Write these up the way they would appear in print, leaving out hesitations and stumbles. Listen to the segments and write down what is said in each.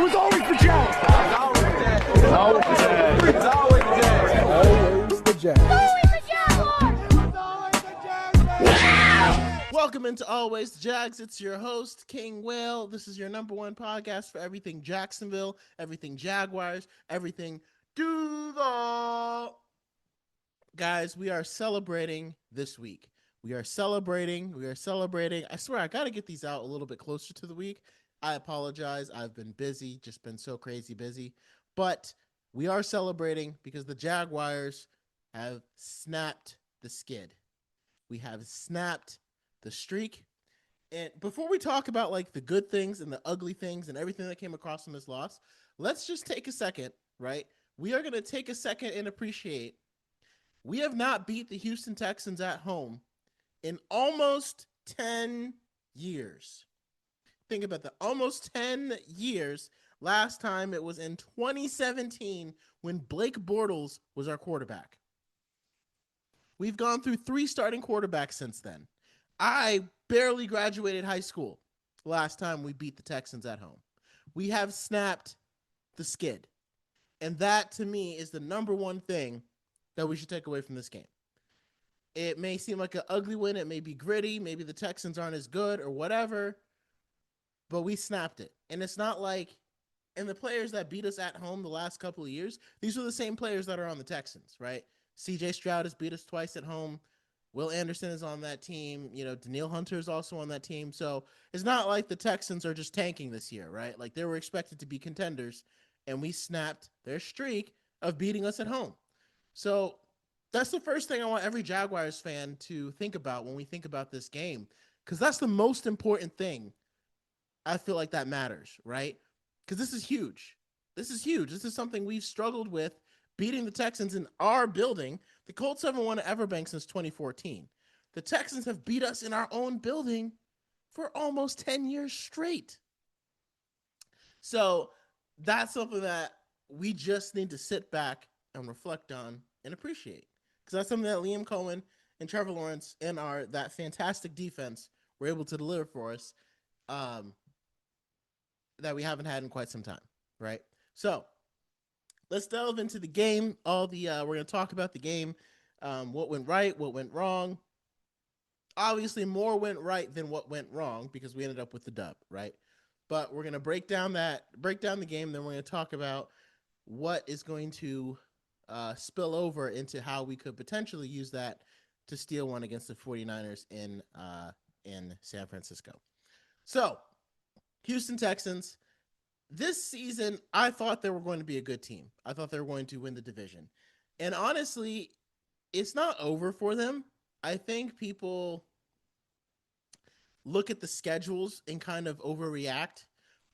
was always the Jags. It's always the Jags. It's always the Jags. Always the Jags. Welcome into Always the Jags. It's your host, King Whale. This is your number one podcast for everything Jacksonville, everything Jaguars, everything Duval. Guys, we are celebrating this week. We are celebrating. I swear, I got to get these out a little bit closer to the week. I apologize. I've been busy, just been so crazy busy. But we are celebrating because the Jaguars have snapped the skid. We have snapped the streak. And before we talk about like the good things and the ugly things and everything that came across from this loss, let's just take a second, right? We are going to take a second and appreciate we have not beat the Houston Texans at home in almost 10 years. Think about that. Almost 10 years. Last time it was in 2017 when Blake Bortles was our quarterback. We've gone through 3 starting quarterbacks since then. I barely graduated high school last time we beat the Texans at home. We have snapped the skid. And that, to me, is the number one thing that we should take away from this game. It may seem like an ugly win. It may be gritty. Maybe the Texans aren't as good or whatever. But we snapped it. And it's not like, and the players that beat us at home the last couple of years, these are the same players that are on the Texans, right? C.J. Stroud has beat us twice at home. Will Anderson is on that team. Danielle Hunter is also on that team. So it's not like the Texans are just tanking this year, right? Like they were expected to be contenders, and we snapped their streak of beating us at home. So that's the first thing I want every Jaguars fan to think about when we think about this game, because that's the most important thing. I feel like that matters, right? Because this is huge. This is something we've struggled with, beating the Texans in our building. The Colts haven't won at Everbank since 2014. The Texans have beat us in our own building for almost 10 years straight. So that's something that we just need to sit back and reflect on and appreciate. Because that's something that Liam Cohen and Trevor Lawrence and that fantastic defense were able to deliver for us that we haven't had in quite some time, right? So let's delve into the game. We're going to talk about the game, what went right, what went wrong. Obviously, more went right than what went wrong because we ended up with the dub, right? But we're going to break down the game. Then we're going to talk about what is going to spill over into how we could potentially use that to steal one against the 49ers in San Francisco. So, Houston Texans. This season, I thought they were going to be a good team. I thought they were going to win the division. And honestly, it's not over for them. I think people look at the schedules and kind of overreact.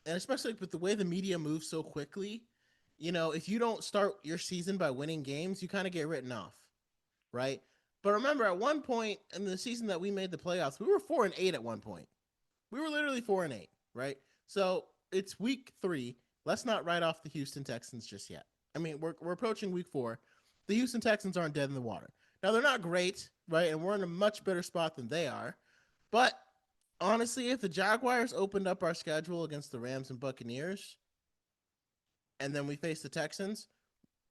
And especially with the way the media moves so quickly, if you don't start your season by winning games, you kind of get written off, right? But remember, at one point in the season that we made the playoffs, we were 4-8 at one point. We were literally 4-8, right? So it's week 3. Let's not write off the Houston Texans just yet. I mean, we're approaching week 4. The Houston Texans aren't dead in the water. Now, they're not great, right? And we're in a much better spot than they are. But honestly, if the Jaguars opened up our schedule against the Rams and Buccaneers, and then we face the Texans,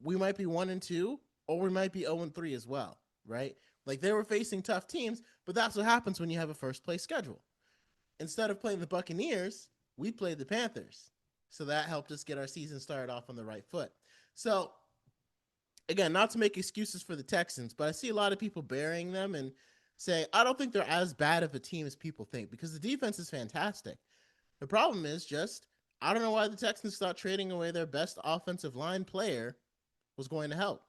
we might be 1-2, or we might be 0-3 as well, right? Like they were facing tough teams, but that's what happens when you have a first place schedule. Instead of playing the Buccaneers, we played the Panthers. So that helped us get our season started off on the right foot. So, again, not to make excuses for the Texans, but I see a lot of people burying them and say, I don't think they're as bad of a team as people think because the defense is fantastic. The problem is just, I don't know why the Texans thought trading away their best offensive line player was going to help.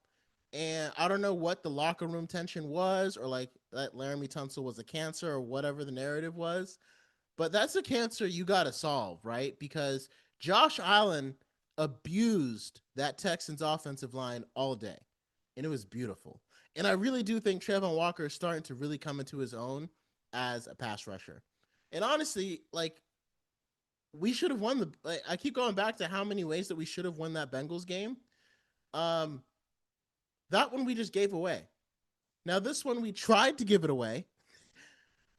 And I don't know what the locker room tension was or like that Laramie Tunsil was a cancer or whatever the narrative was. But that's a cancer you got to solve, right? Because Josh Allen abused that Texans offensive line all day, and it was beautiful. And I really do think Trevon Walker is starting to really come into his own as a pass rusher. And honestly, like, we should have won I keep going back to how many ways that we should have won that Bengals game. That one we just gave away. Now, this one we tried to give it away,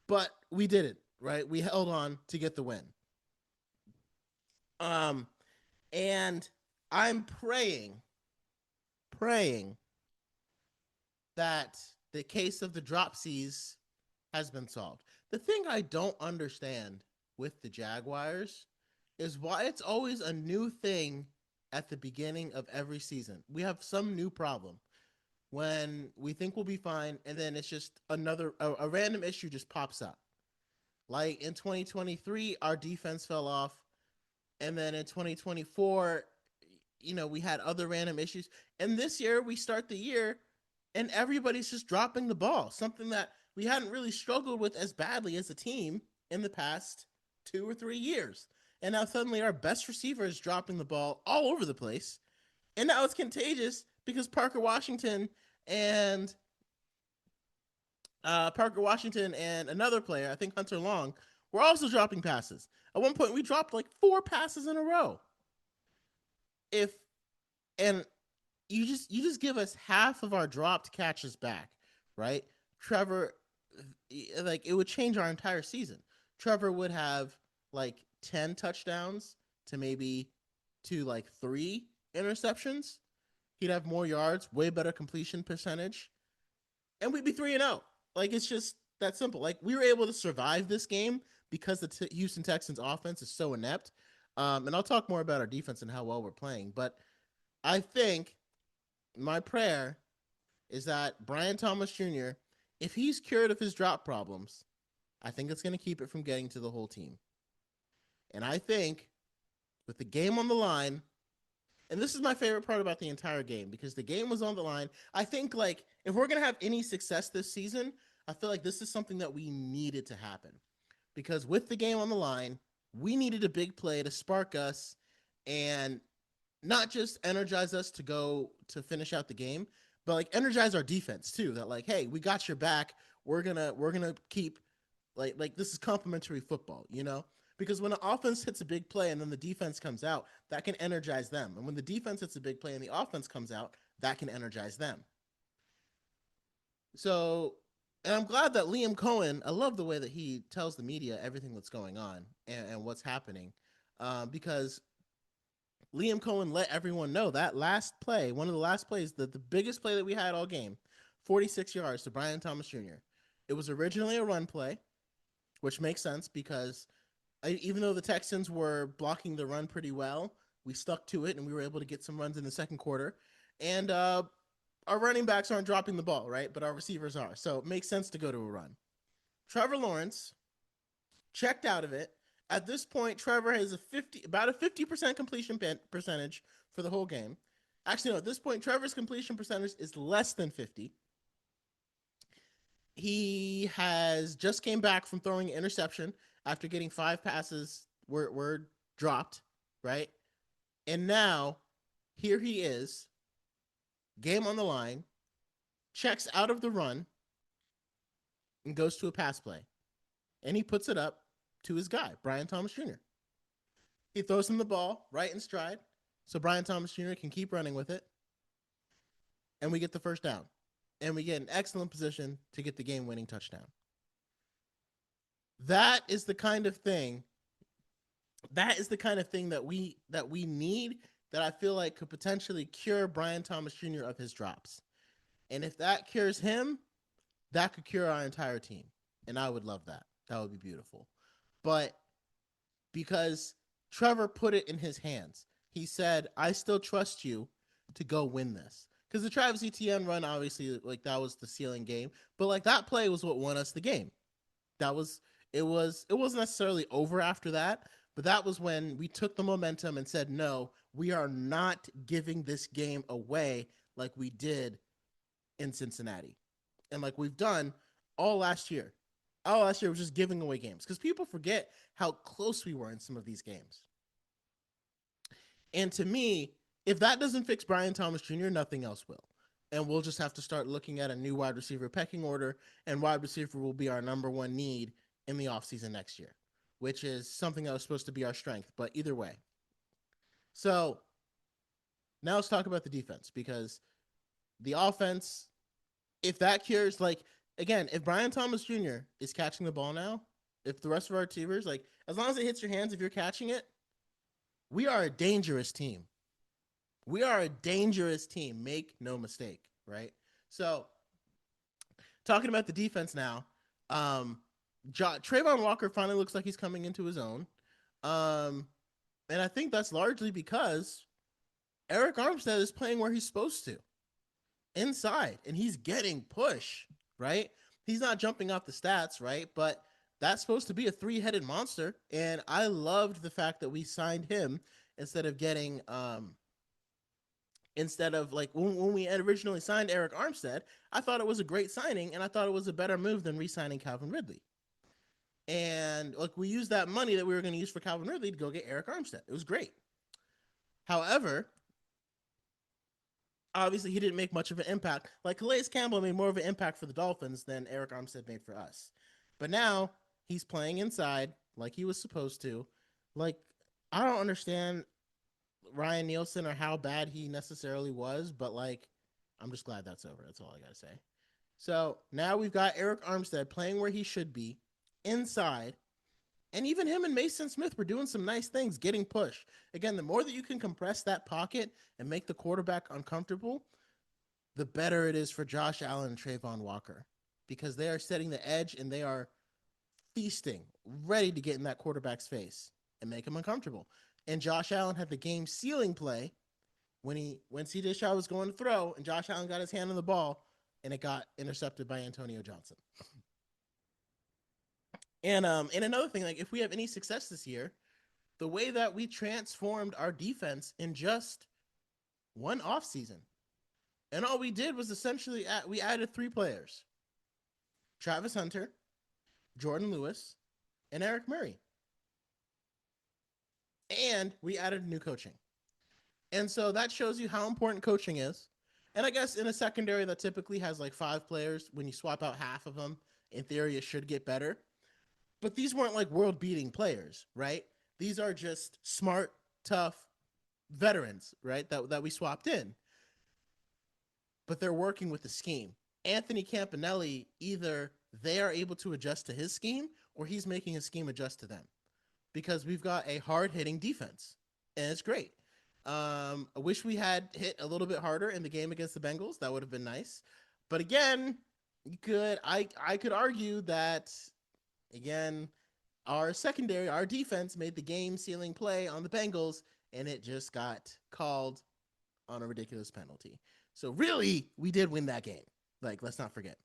but we didn't. Right, we held on to get the win. And I'm praying that the case of the dropsies has been solved. The thing I don't understand with the Jaguars is why it's always a new thing at the beginning of every season. We have some new problem when we think we'll be fine, and then it's just a random issue just pops up. Like in 2023, our defense fell off, and then in 2024, we had other random issues. And this year, we start the year, and everybody's just dropping the ball, something that we hadn't really struggled with as badly as a team in the past 2 or 3 years. And now suddenly our best receiver is dropping the ball all over the place. And now it's contagious because Parker Washington and another player, I think Hunter Long, were also dropping passes. At one point, we dropped like 4 passes in a row. And you just give us half of our dropped catches back, right? Trevor, like, it would change our entire season. Trevor would have like 10 touchdowns to maybe like 3 interceptions. He'd have more yards, way better completion percentage, and we'd be 3-0. Like, it's just that simple. Like, we were able to survive this game because the Houston Texans offense is so inept. And I'll talk more about our defense and how well we're playing, but I think my prayer is that Brian Thomas Jr., if he's cured of his drop problems, I think it's going to keep it from getting to the whole team. And I think with the game on the line, and this is my favorite part about the entire game, because the game was on the line. I think, like, if we're going to have any success this season, I feel like this is something that we needed to happen. Because with the game on the line, we needed a big play to spark us and not just energize us to go to finish out the game, but like energize our defense too. That, like, hey, we got your back. We're gonna keep like this is complimentary football, Because when an offense hits a big play and then the defense comes out, that can energize them. And when the defense hits a big play and the offense comes out, that can energize them. So, and I'm glad that Liam Cohen, I love the way that he tells the media everything that's going on and what's happening, because Liam Cohen let everyone know that last play, one of the last plays, the biggest play that we had all game, 46 yards to Brian Thomas Jr. It was originally a run play, which makes sense because even though the Texans were blocking the run pretty well, we stuck to it and we were able to get some runs in the second quarter. And our running backs aren't dropping the ball, right? But our receivers are. So it makes sense to go to a run. Trevor Lawrence checked out of it. At this point, Trevor has about a 50% completion percentage for the whole game. Actually, no, at this point, Trevor's completion percentage is less than 50. He has just came back from throwing an interception after getting 5 passes were dropped, right? And now, here he is, game on the line, checks out of the run, and goes to a pass play. And he puts it up to his guy, Brian Thomas Jr. He throws him the ball right in stride so Brian Thomas Jr. can keep running with it. And we get the first down. And we get an excellent position to get the game-winning touchdown. That is the kind of thing that we need, that I feel like could potentially cure Brian Thomas Jr. of his drops. And if that cures him, that could cure our entire team. And I would love that. That would be beautiful. But because Trevor put it in his hands, he said, I still trust you to go win this. Because the Travis Etienne run, obviously, like, that was the ceiling game. But like, that play was what won us the game. It wasn't necessarily over after that, but that was when we took the momentum and said, no, we are not giving this game away like we did in Cincinnati. And like we've done all last year. All last year was just giving away games because people forget how close we were in some of these games. And to me, if that doesn't fix Brian Thomas Jr., nothing else will. And we'll just have to start looking at a new wide receiver pecking order, and wide receiver will be our number one need in the offseason next year, which is something that was supposed to be our strength. But either way. So now let's talk about the defense, because the offense, if that cures, like, again, if Brian Thomas Jr. is catching the ball now, if the rest of our receivers, like, as long as it hits your hands, if you're catching it, we are a dangerous team. We are a dangerous team. Make no mistake, right? So, talking about the defense now, Trayvon Walker finally looks like he's coming into his own. And I think that's largely because Eric Armstead is playing where he's supposed to, inside, and he's getting push, right? He's not jumping off the stats, right? But that's supposed to be a three-headed monster, and I loved the fact that we signed him instead of getting instead of like when we had originally signed Eric Armstead. I thought it was a great signing, and I thought it was a better move than re-signing Calvin Ridley. And like we used that money that we were going to use for Calvin Ridley to go get Eric Armstead. It was great. However, obviously he didn't make much of an impact. Like Calais Campbell made more of an impact for the Dolphins than Eric Armstead made for us. But now he's playing inside like he was supposed to. Like, I don't understand Ryan Nielsen or how bad he necessarily was, but like, I'm just glad that's over. That's all I got to say. So now we've got Eric Armstead playing where he should be, inside. And even him and Mason Smith were doing some nice things, getting push. Again, the more that you can compress that pocket and make the quarterback uncomfortable, the better it is for Josh Allen and Trayvon Walker, because they are setting the edge and they are feasting, ready to get in that quarterback's face and make him uncomfortable. And Josh Allen had the game sealing play when CJ Stroud was going to throw, and Josh Allen got his hand on the ball, and it got intercepted by Antonio Johnson. And another thing, like if we have any success this year, the way that we transformed our defense in just one offseason, and all we did was essentially we added 3 players: Travis Hunter, Jordan Lewis, and Eric Murray. And we added new coaching. And so that shows you how important coaching is. And I guess in a secondary that typically has like 5 players, when you swap out half of them, in theory, it should get better. But these weren't like world-beating players, right? These are just smart, tough veterans, right? That we swapped in. But they're working with the scheme. Anthony Campanelli, either they are able to adjust to his scheme or he's making his scheme adjust to them, because we've got a hard-hitting defense, and it's great. I wish we had hit a little bit harder in the game against the Bengals. That would have been nice. But again, I could argue that, again, our secondary, our defense made the game-sealing play on the Bengals, and it just got called on a ridiculous penalty. So really, we did win that game. Like, let's not forget.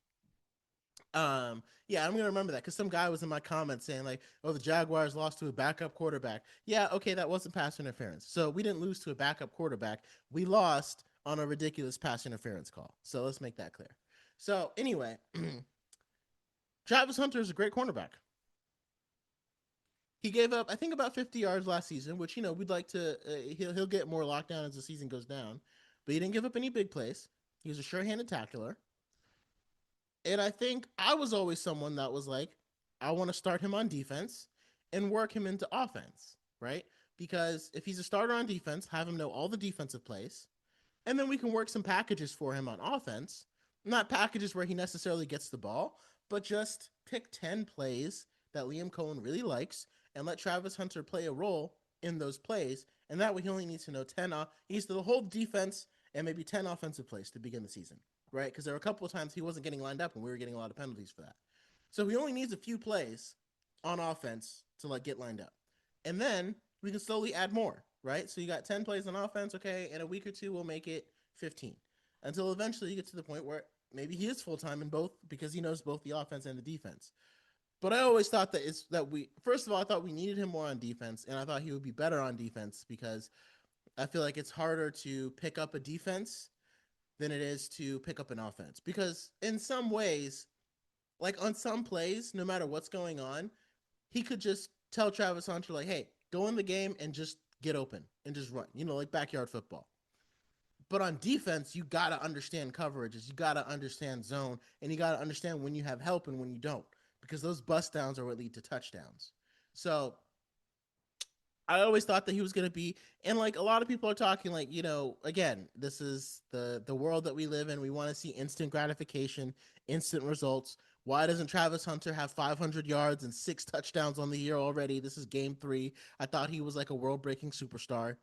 Yeah, I'm gonna remember that because some guy was in my comments saying like, "Oh, the Jaguars lost to a backup quarterback." Yeah, okay, that wasn't pass interference. So we didn't lose to a backup quarterback. We lost on a ridiculous pass interference call. So let's make that clear. So anyway, Travis Hunter is a great cornerback. He gave up, I think, about 50 yards last season, which, you know, we'd like to. He'll get more lockdown as the season goes down, but he didn't give up any big plays. He was a sure-handed tackler. And I think I was always someone that was like, I want to start him on defense and work him into offense, right? Because if he's a starter on defense, have him know all the defensive plays, and then we can work some packages for him on offense. Not packages where he necessarily gets the ball, but just pick 10 plays that Liam Cohen really likes and let Travis Hunter play a role in those plays. And that way he only needs to know 10, he needs to hold defense and maybe 10 offensive plays to begin the season, right? Because there were a couple of times he wasn't getting lined up and we were getting a lot of penalties for that. So he only needs a few plays on offense to like get lined up. And then we can slowly add more, right? So you got 10 plays on offense, okay, in a week or two we'll make it 15. Until eventually you get to the point where maybe he is full-time in both because he knows both the offense and the defense. But I always thought first of all, I thought we needed him more on defense, and I thought he would be better on defense because I feel like it's harder to pick up a defense than it is to pick up an offense. Because in some ways, like on some plays, no matter what's going on, he could just tell Travis Hunter, like, hey, go in the game and just get open and just run, you know, like backyard football. But on defense, you got to understand coverages. You got to understand zone, and you got to understand when you have help and when you don't, because those bust downs are what lead to touchdowns. So I always thought that he was going to be, and like a lot of people are talking like, you know, again, this is the world that we live in. We want to see instant gratification, instant results. Why doesn't Travis Hunter have 500 yards and 6 touchdowns on the year already? This is game 3. I thought he was like a world-breaking superstar.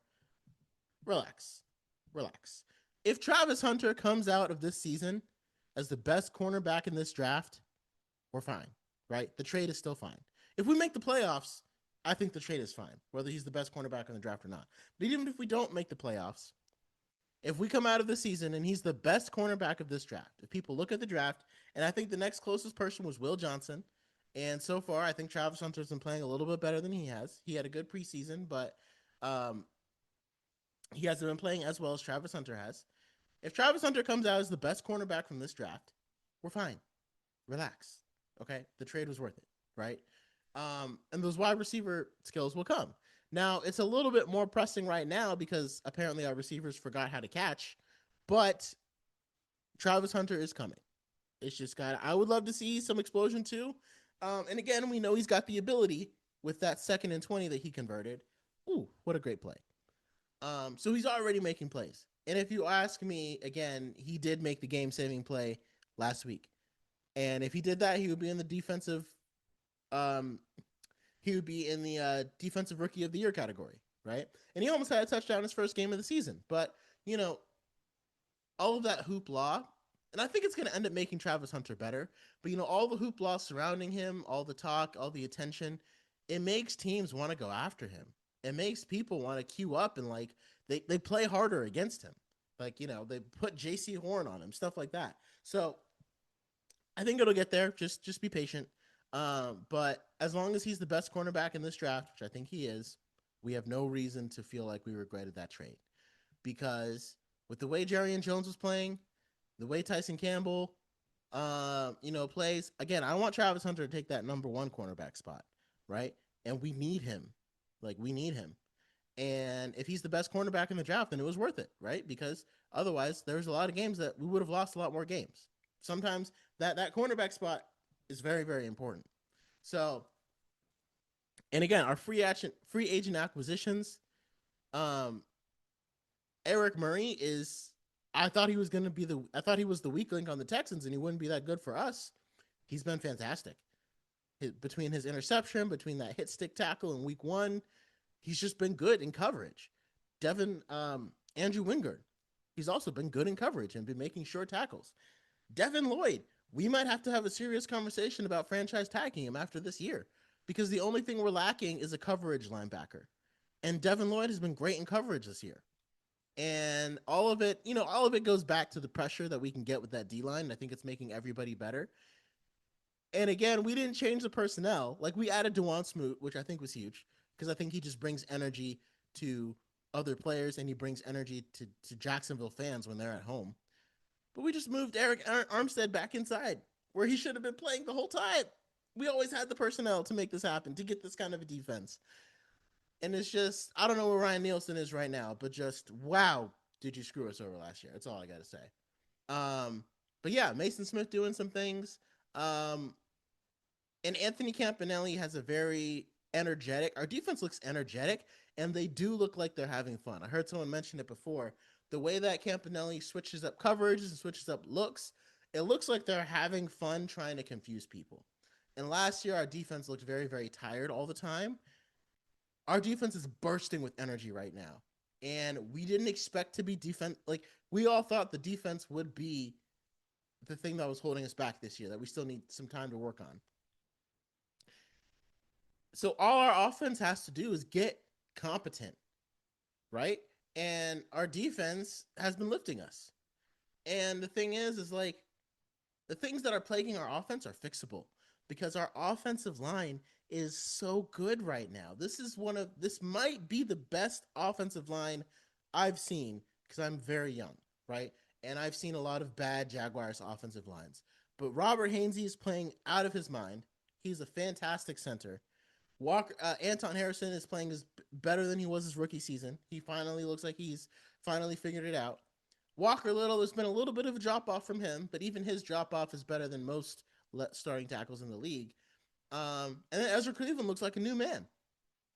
Relax. Relax. If Travis Hunter comes out of this season as the best cornerback in this draft, we're fine, right? The trade is still fine. If we make the playoffs, I think the trade is fine, whether he's the best cornerback in the draft or not. But even if we don't make the playoffs, if we come out of the season and he's the best cornerback of this draft, if people look at the draft, and I think the next closest person was Will Johnson, and so far I think Travis Hunter's been playing a little bit better than he has. He had a good preseason, but he hasn't been playing as well as Travis Hunter has. If Travis Hunter comes out as the best cornerback from this draft, we're fine. Relax. Okay? The trade was worth it, right? And those wide receiver skills will come. Now, it's a little bit more pressing right now because apparently our receivers forgot how to catch, but Travis Hunter is coming. It's just I would love to see some explosion too. And again, we know he's got the ability with that 2nd and 20 that he converted. Ooh, what a great play. So he's already making plays. And if you ask me, again, he did make the game-saving play last week. And if he did that, he would be in the defensive defensive rookie of the year category, right? And he almost had a touchdown in his first game of the season. But, you know, all of that hoopla, and I think it's going to end up making Travis Hunter better. But, you know, all the hoopla surrounding him, all the talk, all the attention, it makes teams want to go after him. It makes people want to queue up and, like, they play harder against him. Like, you know, they put JC Horn on him, stuff like that. So I think it'll get there. Just be patient. But as long as he's the best cornerback in this draft, which I think he is, we have no reason to feel like we regretted that trade. Because with the way Jerry and Jones was playing, the way Tyson Campbell, plays, again, I want Travis Hunter to take that number 1 cornerback spot, right? And we need him. Like, we need him. And if he's the best cornerback in the draft, then it was worth it, right? Because otherwise, there's a lot of games that we would have lost a lot more games. Sometimes that cornerback spot is very, very important. So, and again, our free agent acquisitions, Eric Murray I thought he was the weak link on the Texans and he wouldn't be that good for us. He's been fantastic. Between his interception, between that hit stick tackle in week 1, he's just been good in coverage. Andrew Wingard, he's also been good in coverage and been making short tackles. Devin Lloyd, we might have to have a serious conversation about franchise tagging him after this year because the only thing we're lacking is a coverage linebacker. And Devin Lloyd has been great in coverage this year. And all of it goes back to the pressure that we can get with that D-line. I think it's making everybody better. And again, we didn't change the personnel. Like, we added Dewan Smoot, which I think was huge because I think he just brings energy to other players and he brings energy to Jacksonville fans when they're at home. But we just moved Eric Armstead back inside where he should have been playing the whole time. We always had the personnel to make this happen, to get this kind of a defense. And it's just, I don't know where Ryan Nielsen is right now, but just, wow, did you screw us over last year? That's all I got to say. But yeah, Mason Smith doing some things. And Anthony Campanelli has a very our defense looks energetic, and they do look like they're having fun. I heard someone mention it before. The way that Campanelli switches up coverages and switches up looks, it looks like they're having fun trying to confuse people. And last year, our defense looked very, very tired all the time. Our defense is bursting with energy right now. And we didn't expect to be we all thought the defense would be the thing that was holding us back this year, that we still need some time to work on. So all our offense has to do is get competent, right? And our defense has been lifting us. And the thing is like, the things that are plaguing our offense are fixable because our offensive line is so good right now. This might be the best offensive line I've seen because I'm very young, right? And I've seen a lot of bad Jaguars offensive lines. But Robert Hainsey is playing out of his mind. He's a fantastic center. Anton Harrison is playing better than he was his rookie season. He finally looks like he's finally figured it out. Walker Little, there's been a little bit of a drop-off from him, but even his drop-off is better than most starting tackles in the league. And then Ezra Cleveland looks like a new man.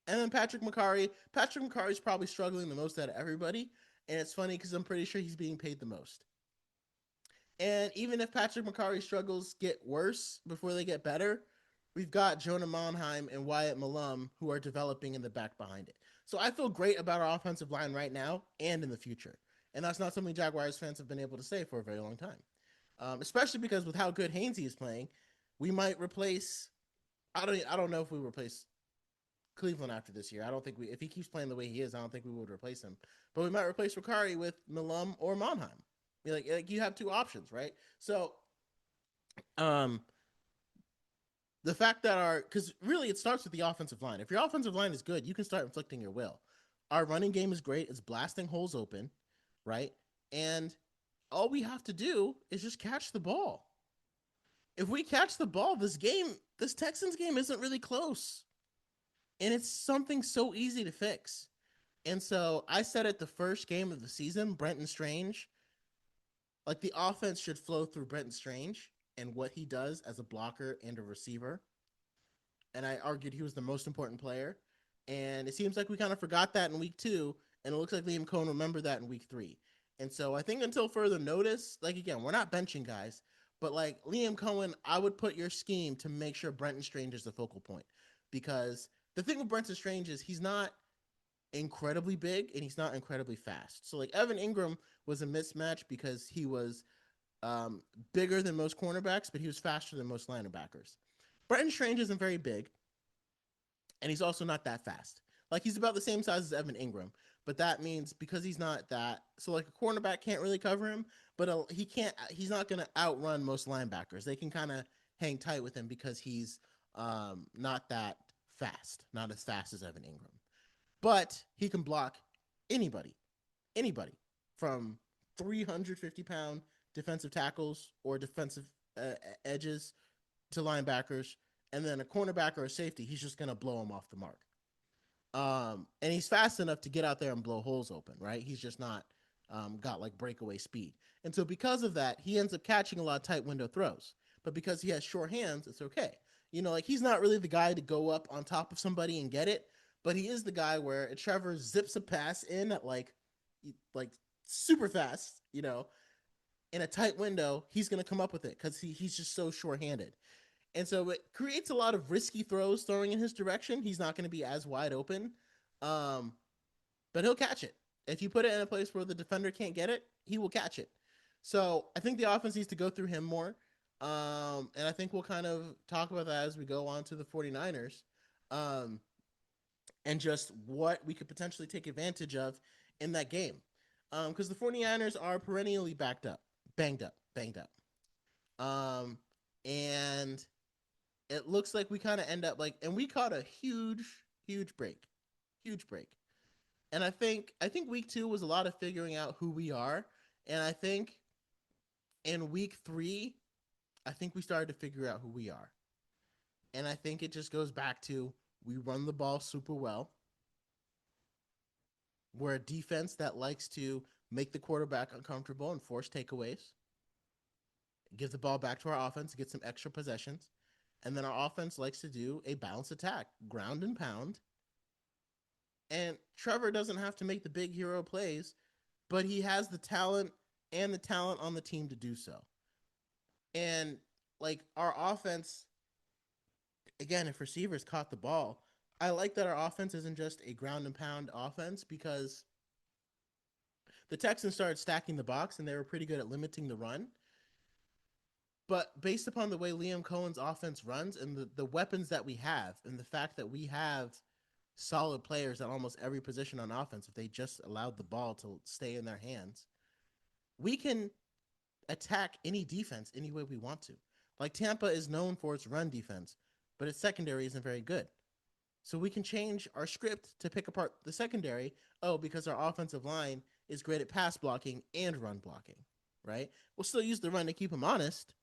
And then Patrick McCarry is probably struggling the most out of everybody. And it's funny because I'm pretty sure he's being paid the most. And even if Patrick McCarry's struggles get worse before they get better, we've got Jonah Monheim and Wyatt Malum who are developing in the back behind it. So I feel great about our offensive line right now and in the future. And that's not something Jaguars fans have been able to say for a very long time. Especially because with how good Hainsey is playing, we might replace. I don't know if we replace Cleveland after this year. I don't think we. If he keeps playing the way he is, I don't think we would replace him. But we might replace Ricari with Malum or Monheim. Like you have two options, right? So, um, the fact that because really it starts with the offensive line. If your offensive line is good, you can start inflicting your will. Our running game is great. It's blasting holes open, right? And all we have to do is just catch the ball. If we catch the ball, this Texans game isn't really close. And it's something so easy to fix. And so I said at the first game of the season, Brenton Strange, like the offense should flow through Brenton Strange and what he does as a blocker and a receiver. And I argued he was the most important player. And it seems like we kind of forgot that in week 2. And it looks like Liam Cohen remembered that in week 3. And so I think until further notice, like again, we're not benching guys, but like Liam Cohen, I would put your scheme to make sure Brenton Strange is the focal point. Because the thing with Brenton Strange is he's not incredibly big and he's not incredibly fast. So like Evan Ingram was a mismatch because he was bigger than most cornerbacks, but he was faster than most linebackers. Brenton Strange isn't very big, and he's also not that fast. Like he's about the same size as Evan Ingram, but that means because he's not that, so like a cornerback can't really cover him, but he can't. He's not going to outrun most linebackers. They can kind of hang tight with him because he's not that fast, not as fast as Evan Ingram. But he can block anybody from 350-pound defensive tackles or defensive edges to linebackers, and then a cornerback or a safety, he's just going to blow him off the mark. And he's fast enough to get out there and blow holes open, right? He's just not got like breakaway speed. And so because of that, he ends up catching a lot of tight window throws. But because he has short hands, it's okay. Like he's not really the guy to go up on top of somebody and get it, but he is the guy where Trevor zips a pass in at like super fast, in a tight window, he's going to come up with it because he's just so short-handed. And so it creates a lot of risky throws throwing in his direction. He's not going to be as wide open, but he'll catch it. If you put it in a place where the defender can't get it, he will catch it. So I think the offense needs to go through him more. And I think we'll kind of talk about that as we go on to the 49ers. And just what we could potentially take advantage of in that game. Because the 49ers are perennially banged up. And it looks like we kind of end up and we caught a huge break. And I think week 2 was a lot of figuring out who we are. And I think in week 3, I think we started to figure out who we are. And I think it just goes back to we run the ball super well. We're a defense that likes to make the quarterback uncomfortable and force takeaways. Give the ball back to our offense, get some extra possessions. And then our offense likes to do a balanced attack, ground and pound. And Trevor doesn't have to make the big hero plays, but he has the talent and the talent on the team to do so. And like our offense, again, if receivers caught the ball, I like that our offense isn't just a ground and pound offense because the Texans started stacking the box and they were pretty good at limiting the run. But based upon the way Liam Cohen's offense runs and the weapons that we have and the fact that we have solid players at almost every position on offense, if they just allowed the ball to stay in their hands, we can attack any defense any way we want to. Like Tampa is known for its run defense, but its secondary isn't very good. So we can change our script to pick apart the secondary. Because our offensive line is great at pass blocking and run blocking, right? We'll still use the run to keep them honest,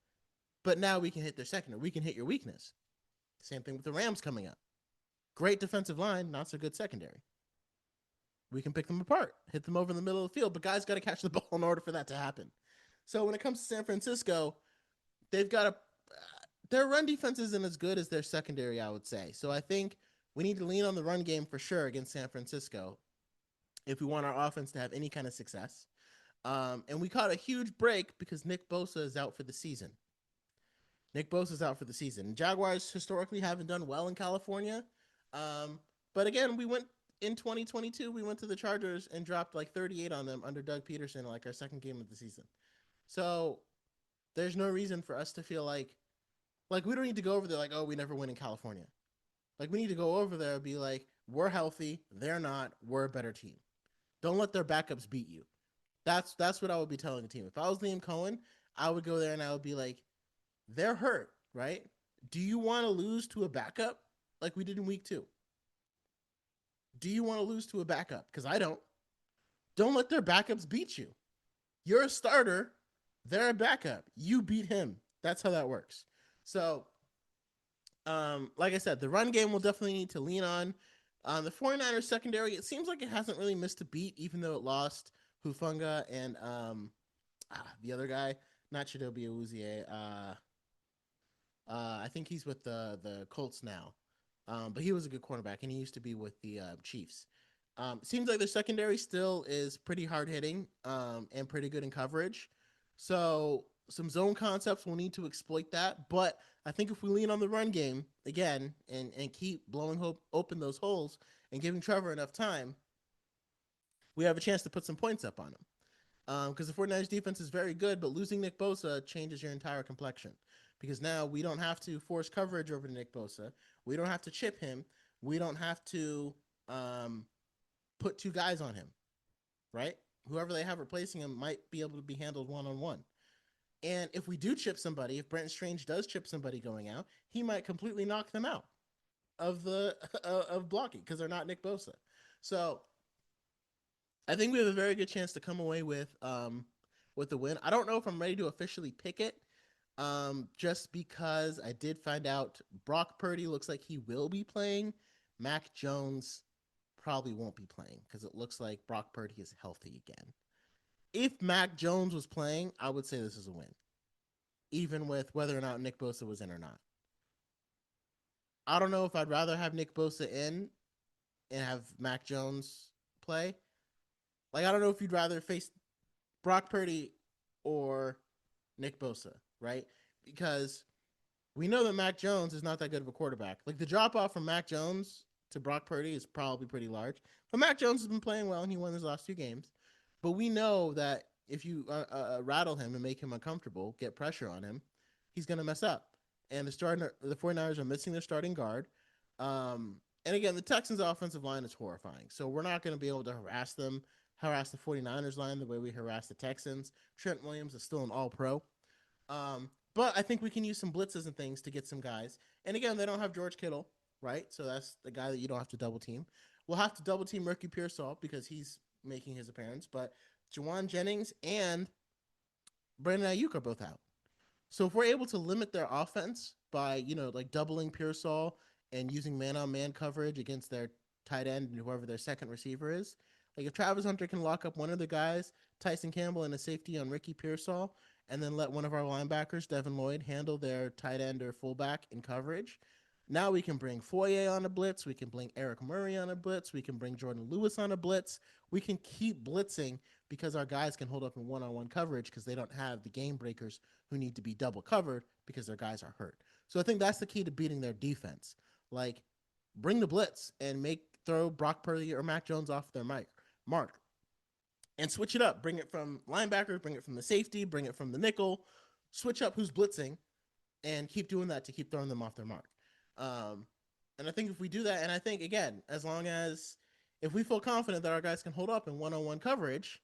but now we can hit their secondary. We can hit your weakness. Same thing with the Rams coming up. Great defensive line, not so good secondary. We can pick them apart, hit them over in the middle of the field, but guys got to catch the ball in order for that to happen. So when it comes to San Francisco, they've got their run defense isn't as good as their secondary, I would say. So I think we need to lean on the run game for sure against San Francisco if we want our offense to have any kind of success. And we caught a huge break because Nick Bosa is out for the season. Nick Bosa's out for the season. Jaguars historically haven't done well in California. But again, we went in 2022, we went to the Chargers and dropped like 38 on them under Doug Peterson, like our second game of the season. So there's no reason for us to feel like we don't need to go over there like, oh, we never win in California. Like we need to go over there and be like, we're healthy, they're not, we're a better team. Don't let their backups beat you. That's what I would be telling the team. If I was Liam Cohen, I would go there and I would be like, they're hurt, right? Do you want to lose to a backup like we did in week 2? Do you want to lose to a backup? Because I don't. Don't let their backups beat you. You're a starter. They're a backup. You beat him. That's how that works. So, like I said, the run game will definitely need to lean on. The 49ers secondary, it seems like it hasn't really missed a beat, even though it lost Hufunga and the other guy, not Chidobe Awuzie. I think he's with the Colts now. But he was a good cornerback, and he used to be with the Chiefs. Seems like their secondary still is pretty hard hitting and pretty good in coverage. So some zone concepts will need to exploit that. But I think if we lean on the run game again and keep blowing open those holes and giving Trevor enough time, we have a chance to put some points up on him. Because the 49ers defense is very good, but losing Nick Bosa changes your entire complexion. Because now we don't have to force coverage over to Nick Bosa. We don't have to chip him. We don't have to put 2 guys on him, right? Whoever they have replacing him might be able to be handled one-on-one. And if we do chip somebody, if Brenton Strange does chip somebody going out, he might completely knock them out of the of blocking because they're not Nick Bosa. So I think we have a very good chance to come away with the win. I don't know if I'm ready to officially pick it, just because I did find out Brock Purdy looks like he will be playing. Mac Jones probably won't be playing because it looks like Brock Purdy is healthy again. If Mac Jones was playing, I would say this is a win, even with whether or not Nick Bosa was in or not. I don't know if I'd rather have Nick Bosa in and have Mac Jones play. Like, I don't know if you'd rather face Brock Purdy or Nick Bosa, right? Because we know that Mac Jones is not that good of a quarterback. Like, the drop off from Mac Jones to Brock Purdy is probably pretty large. But Mac Jones has been playing well, and he won his last 2 games. But we know that if you rattle him and make him uncomfortable, get pressure on him, he's going to mess up. And the 49ers are missing their starting guard. And again, the Texans' offensive line is horrifying. So we're not going to be able to harass the 49ers line the way we harass the Texans. Trent Williams is still an all-pro. But I think we can use some blitzes and things to get some guys. And again, they don't have George Kittle, right? So that's the guy that you don't have to double team. We'll have to double team Ricky Pearsall because he's making his appearance. But Juwan Jennings and Brandon Ayuk are both out. So if we're able to limit their offense by, like doubling Pearsall and using man-on-man coverage against their tight end and whoever their second receiver is, like if Travis Hunter can lock up one of the guys, Tyson Campbell and a safety on Ricky Pearsall, and then let one of our linebackers, Devin Lloyd, handle their tight end or fullback in coverage, now we can bring Foye on a blitz. We can bring Eric Murray on a blitz. We can bring Jordan Lewis on a blitz. We can keep blitzing because our guys can hold up in one-on-one coverage because they don't have the game breakers who need to be double covered because their guys are hurt. So I think that's the key to beating their defense. Like, bring the blitz and throw Brock Purdy or Mac Jones off their mark. And switch it up. Bring it from linebacker, bring it from the safety, bring it from the nickel. Switch up who's blitzing and keep doing that to keep throwing them off their mark. And I think if we do that, and I think, again, if we feel confident that our guys can hold up in one-on-one coverage,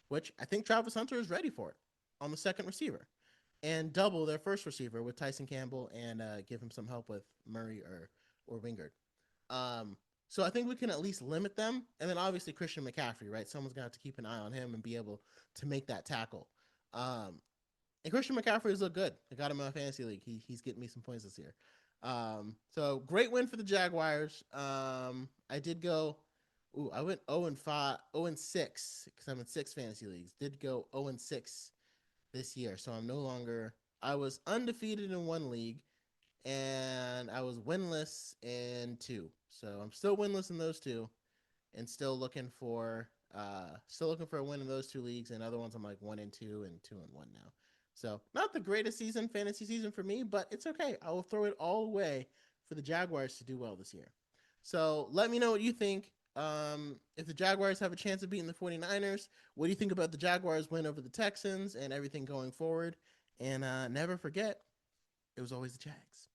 which I think Travis Hunter is ready for it on the second receiver, and double their first receiver with Tyson Campbell and give him some help with Murray or Wingard. So I think we can at least limit them. And then obviously Christian McCaffrey, right? Someone's going to have to keep an eye on him and be able to make that tackle. And Christian McCaffrey has looked good. I got him in my fantasy league. He's getting me some points this year. So great win for the Jaguars. I did go, I went 0-6 because I'm in 6 fantasy leagues. Did go 0-6 this year. So I was undefeated in 1 league and I was winless in 2. So I'm still winless in those 2 and still looking for Still looking for a win in those 2 leagues, and other ones I'm like 1-2 and 2-1 now. So not the greatest fantasy season for me, but it's okay. I will throw it all away for the Jaguars to do well this year. So let me know what you think. If the Jaguars have a chance of beating the 49ers, what do you think about the Jaguars win over the Texans and everything going forward? And never forget, it was always the Jags.